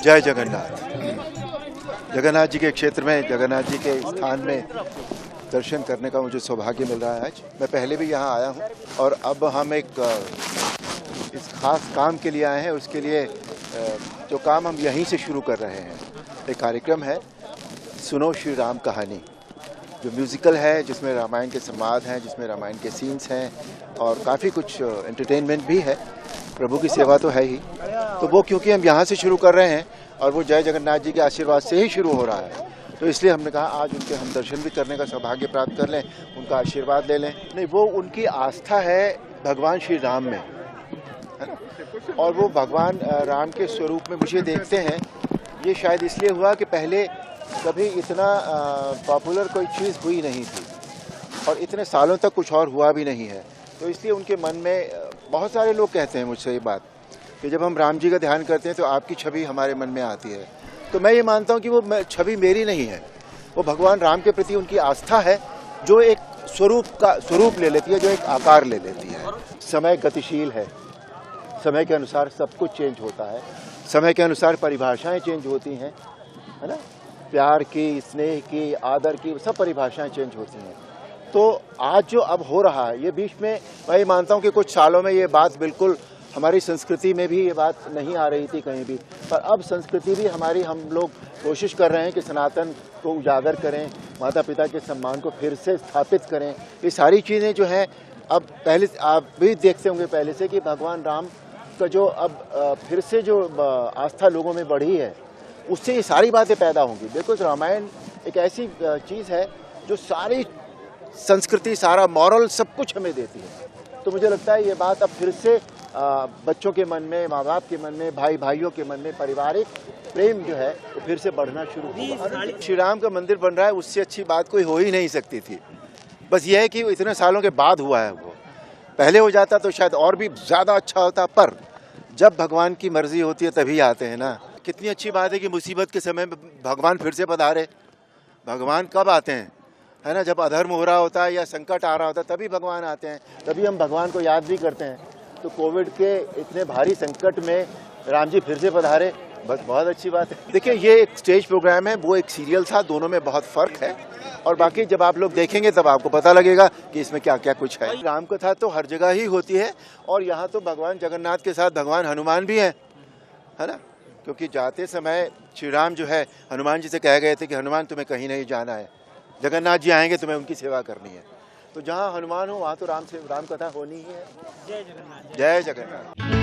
जय जगन्नाथ। जगन्नाथ जी के क्षेत्र में, जगन्नाथ जी के स्थान में दर्शन करने का मुझे सौभाग्य मिल रहा है आज। मैं पहले भी यहाँ आया हूँ और अब हम एक इस खास काम के लिए आए हैं। उसके लिए जो काम हम यहीं से शुरू कर रहे हैं, एक कार्यक्रम है सुनो श्री राम कहानी, जो म्यूज़िकल है, जिसमें रामायण के संवाद हैं, जिसमें रामायण के सीन्स हैं और काफ़ी कुछ एंटरटेनमेंट भी है। प्रभु की सेवा तो है ही, तो वो क्योंकि हम यहाँ से शुरू कर रहे हैं और वो जय जगन्नाथ जी के आशीर्वाद से ही शुरू हो रहा है, तो इसलिए हमने कहा आज उनके हम दर्शन भी करने का सौभाग्य प्राप्त कर लें, उनका आशीर्वाद ले लें। नहीं, वो उनकी आस्था है भगवान श्री राम में, है ना? और वो भगवान राम के स्वरूप में मुझे देखते हैं। ये शायद इसलिए हुआ कि पहले कभी इतना पॉपुलर कोई चीज़ हुई नहीं थी और इतने सालों तक कुछ और हुआ भी नहीं है, तो इसलिए उनके मन में बहुत सारे लोग कहते हैं मुझसे ये बात कि जब हम राम जी का ध्यान करते हैं तो आपकी छवि हमारे मन में आती है। तो मैं ये मानता हूँ कि वो छवि मेरी नहीं है, वो भगवान राम के प्रति उनकी आस्था है जो एक स्वरूप ले लेती है, जो एक आकार ले लेती है। समय गतिशील है, समय के अनुसार सब कुछ चेंज होता है, समय के अनुसार परिभाषाएं चेंज होती हैं, है ना? प्यार की, स्नेह की, आदर की, सब परिभाषाएं चेंज होती हैं। तो आज जो अब हो रहा है, ये बीच में मैं ये मानता हूँ कि कुछ सालों में ये बात बिल्कुल हमारी संस्कृति में भी ये बात नहीं आ रही थी कहीं भी, पर अब संस्कृति भी हमारी, हम लोग कोशिश कर रहे हैं कि सनातन को उजागर करें, माता पिता के सम्मान को फिर से स्थापित करें। ये सारी चीज़ें जो हैं, अब पहले आप भी देखते होंगे पहले से कि भगवान राम का जो अब फिर से जो आस्था लोगों में बढ़ी है, उससे ये सारी बातें पैदा होंगी। देखो, रामायण एक ऐसी चीज़ है जो सारी संस्कृति, सारा मॉरल, सब कुछ हमें देती है। तो मुझे लगता है ये बात अब फिर से बच्चों के मन में, माँ बाप के मन में, भाई भाइयों के मन में पारिवारिक प्रेम जो है वो फिर से बढ़ना शुरू हुआ। श्री राम का मंदिर बन रहा है, उससे अच्छी बात कोई हो ही नहीं सकती थी। बस ये है कि इतने सालों के बाद हुआ है, वो पहले हो जाता तो शायद और भी ज़्यादा अच्छा होता, पर जब भगवान की मर्जी होती है तभी आते हैं ना। कितनी अच्छी बात है कि मुसीबत के समय में भगवान फिर से पधारे। भगवान कब आते हैं, है ना? जब अधर्म हो रहा होता है या संकट आ रहा होता है तभी भगवान आते हैं, तभी हम भगवान को याद भी करते हैं। तो कोविड के इतने भारी संकट में राम जी फिर से पधारे, बस बहुत अच्छी बात है। देखिए, ये एक स्टेज प्रोग्राम है, वो एक सीरियल था, दोनों में बहुत फ़र्क है और बाकी जब आप लोग देखेंगे तब आपको पता लगेगा कि इसमें क्या क्या कुछ है। राम कथा तो हर जगह ही होती है और यहाँ तो भगवान जगन्नाथ के साथ भगवान हनुमान भी हैं, है ना? क्योंकि जाते समय श्री राम जो है हनुमान जी से कह गए थे कि हनुमान तुम्हें कहीं नहीं जाना है, जगन्नाथ जी आएंगे, तुम्हें उनकी सेवा करनी है। तो जहाँ हनुमान हो वहाँ तो राम कथा होनी ही है। जय जगन्नाथ। जय जगन्नाथ।